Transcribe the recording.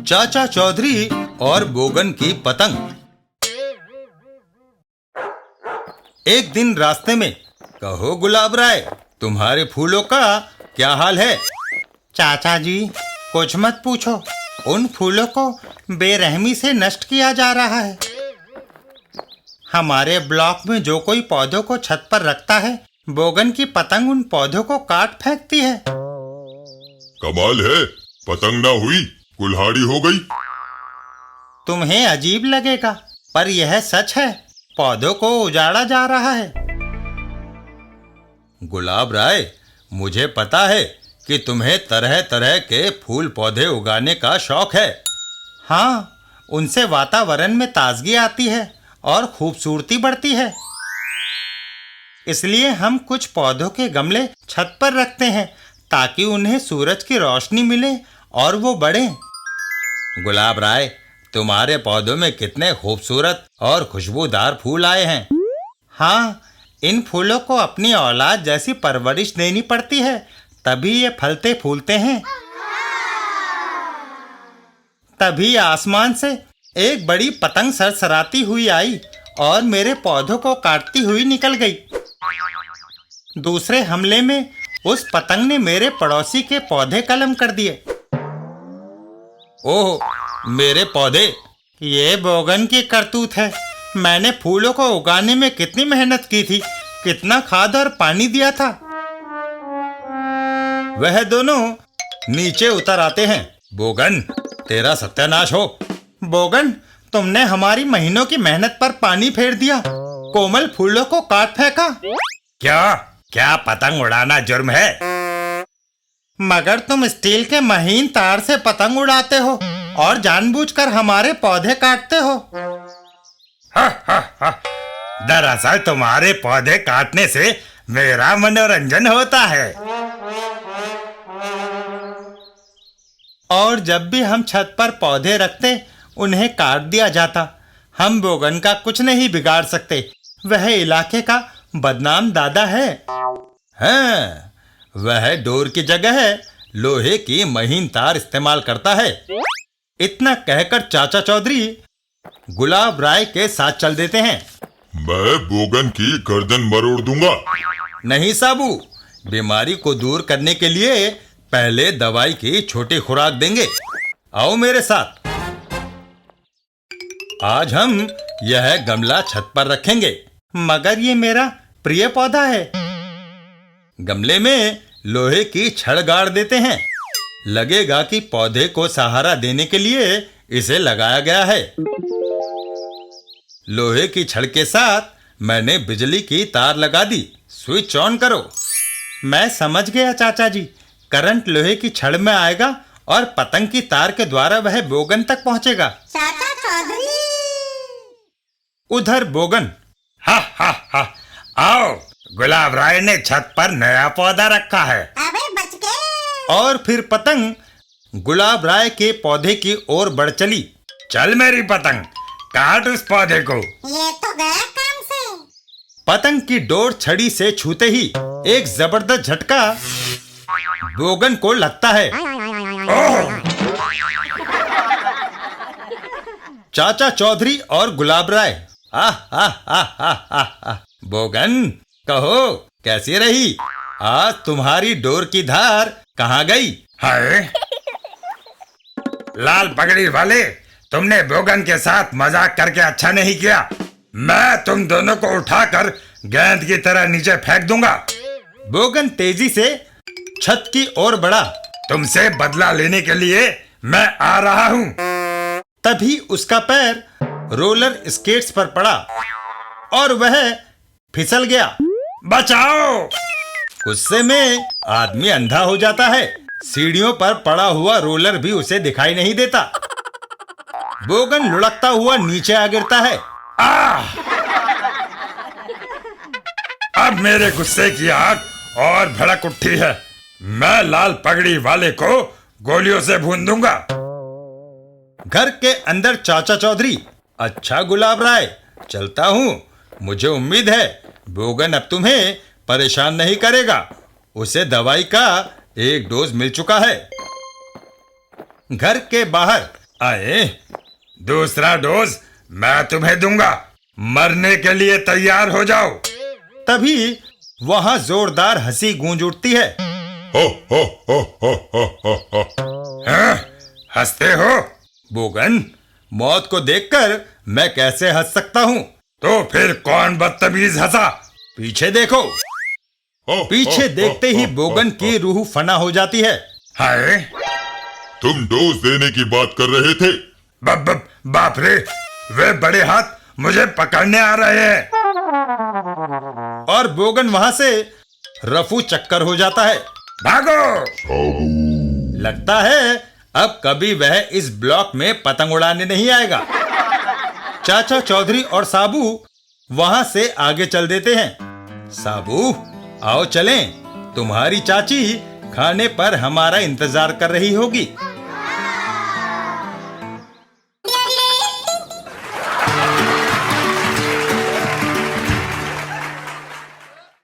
चाचा चौधरी और बोगन की पतंग। एक दिन रास्ते में, कहो गुलाब राय, तुम्हारे फूलों का क्या हाल है? चाचा जी कुछ मत पूछो, उन फूलों को बेरहमी से नष्ट किया जा रहा है। हमारे ब्लॉक में जो कोई पौधों को छत पर रखता है, बोगन की पतंग उन पौधों को काट फेंकती है। कमाल है, पतंग ना हुई कुल्हाड़ी हो गई। तुम्हें अजीब लगेगा पर यह सच है, पौधों को उजाड़ा जा रहा है। गुलाब राय, मुझे पता है कि तुम्हें तरह तरह के फूल पौधे उगाने का शौक है। हाँ, उनसे वातावरण में ताजगी आती है और खूबसूरती बढ़ती है। इसलिए हम कुछ पौधों के गमले छत पर रखते हैं ताकि उन्हें सूरज की रोशनी मिले और वो बढ़े। गुलाब राय, तुम्हारे पौधों में कितने खूबसूरत और खुशबूदार फूल आए हैं। हाँ, इन फूलों को अपनी औलाद जैसी परवरिश देनी पड़ती है, तभी ये फलते फूलते हैं। तभी आसमान से एक बड़ी पतंग सरसराती हुई आई और मेरे पौधों को काटती हुई निकल गई। दूसरे हमले में उस पतंग ने मेरे पड़ोसी के पौधे कलम कर दिए। ओह, मेरे पौधे! ये बोगन की करतूत है। मैंने फूलों को उगाने में कितनी मेहनत की थी, कितना खाद और पानी दिया था। वह दोनों नीचे उतर आते हैं। बोगन, तेरा सत्यानाश हो। बोगन, तुमने हमारी महीनों की मेहनत पर पानी फेर दिया, कोमल फूलों को काट फेंका। क्या पतंग उड़ाना जुर्म है? मगर तुम स्टील के महीन तार से पतंग उड़ाते हो और जानबूझकर हमारे पौधे काटते हो। दरअसल तुम्हारे पौधे काटने से मेरा मनोरंजन होता है। और जब भी हम छत पर पौधे रखते, उन्हें काट दिया जाता। हम बोगन का कुछ नहीं बिगाड़ सकते, वह इलाके का बदनाम दादा है। हाँ, वह डोर की जगह लोहे की महीन तार इस्तेमाल करता है। इतना कहकर चाचा चौधरी गुलाब राय के साथ चल देते हैं। मैं बोगन की गर्दन मरोड़ दूंगा। नहीं साबू, बीमारी को दूर करने के लिए पहले दवाई की छोटी खुराक देंगे। आओ मेरे साथ। आज हम यह गमला छत पर रखेंगे। मगर ये मेरा प्रिय पौधा है। गमले में लोहे की छड़ गाड़ देते हैं। लगेगा कि पौधे को सहारा देने के लिए इसे लगाया गया है। लोहे की छड़ के साथ मैंने बिजली की तार लगा दी। स्विच ऑन करो। मैं समझ गया चाचा जी, करंट लोहे की छड़ में आएगा और पतंग की तार के द्वारा वह बोगन तक पहुंचेगा। चाचा चौधरी! उधर बोगन, हा हा हा, आओ, गुलाब राय ने छत पर नया पौधा रखा है। अबे बच गए। और फिर पतंग गुलाब राय के पौधे की ओर बढ़ चली। चल मेरी पतंग, काट उस पौधे को। ये तो गया काम से। पतंग की डोर छड़ी से छूते ही एक जबरदस्त झटका बोगन को लगता है। चाचा चौधरी और गुलाब राय, बोगन, कहो कैसी रही? आज तुम्हारी डोर की धार कहाँ गई? हाय, लाल पगड़ी वाले, तुमने बोगन के साथ मजाक करके अच्छा नहीं किया। मैं तुम दोनों को उठाकर गेंद की तरह नीचे फेंक दूंगा। बोगन तेजी से छत की ओर बढ़ा। तुमसे बदला लेने के लिए मैं आ रहा हूँ। तभी उसका पैर रोलर स्केट्स पर पड़ा और वह फिसल गया। बचाओ! गुस्से में आदमी अंधा हो जाता है। सीढ़ियों पर पड़ा हुआ रोलर भी उसे दिखाई नहीं देता। बोगन लुढ़कता हुआ नीचे आ गिरता है। अब मेरे गुस्से की आग और भड़क उठी है। मैं लाल पगड़ी वाले को गोलियों से भून दूंगा। घर के अंदर चाचा चौधरी, अच्छा गुलाब राय, चलता हूँ। मुझे उम्मीद है बोगन अब तुम्हें परेशान नहीं करेगा। उसे दवाई का एक डोज मिल चुका है। घर के बाहर आए, दूसरा डोज मैं तुम्हें दूंगा। मरने के लिए तैयार हो जाओ। तभी वहां जोरदार हंसी गूंज उठती है। हो हो हो हो हो हो हो। हाँ, हंसते हो? बोगन, मौत को देखकर मैं कैसे हंस सकता हूँ? तो फिर कौन बदतमीज हंसा? पीछे देखो। पीछे देखते ही बोगन की रूह फना हो जाती है। हाय, तुम डोज देने की बात कर रहे थे। बाप रे, वे बड़े हाथ मुझे पकड़ने आ रहे हैं। और बोगन वहां से रफू चक्कर हो जाता है। भागो! लगता है अब कभी वह इस ब्लॉक में पतंग उड़ाने नहीं आएगा। चाचा चौधरी और साबू वहां से आगे चल देते हैं। साबू, आओ चलें, तुम्हारी चाची खाने पर हमारा इंतजार कर रही होगी।